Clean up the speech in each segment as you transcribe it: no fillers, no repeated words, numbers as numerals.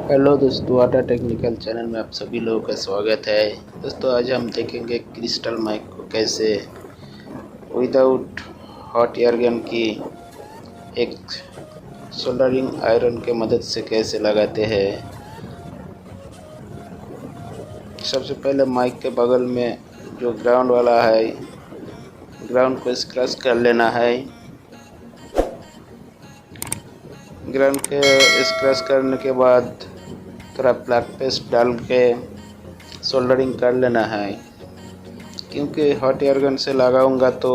Hello दोस्तों, आटा technical channel में आप सभी लोगों का स्वागत है। दोस्तों, आज हम देखेंगे क्रिस्टल माइक को कैसे विदाउट हॉट एयर गन की एक सोल्डरिंग आयरन के मदद से कैसे लगाते हैं। सबसे पहले माइक के बगल में जो ग्राउंड वाला है, ग्राउंड को स्क्रैच कर लेना है। ग्राउंड के स्क्रैच करने के बाद थोड़ा ब्लैक पेस्ट डाल के सोल्डरिंग कर लेना है, क्योंकि हॉट एयर गन से लगाऊंगा तो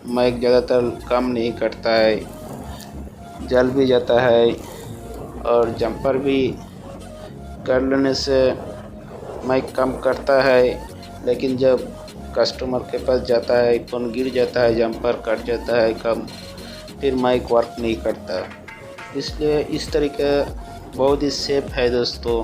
माइक ज़्यादातर काम नहीं करता है, जल भी जाता है। और जंपर भी कर लेने से माइक काम करता है, लेकिन जब कस्टमर के पास जाता है, फ़ोन गिर जाता है, जंपर कट जाता है कम, फिर माइक वर्क नहीं करता। इसलिए इस तरीके बहुत ही सेफ है दोस्तों।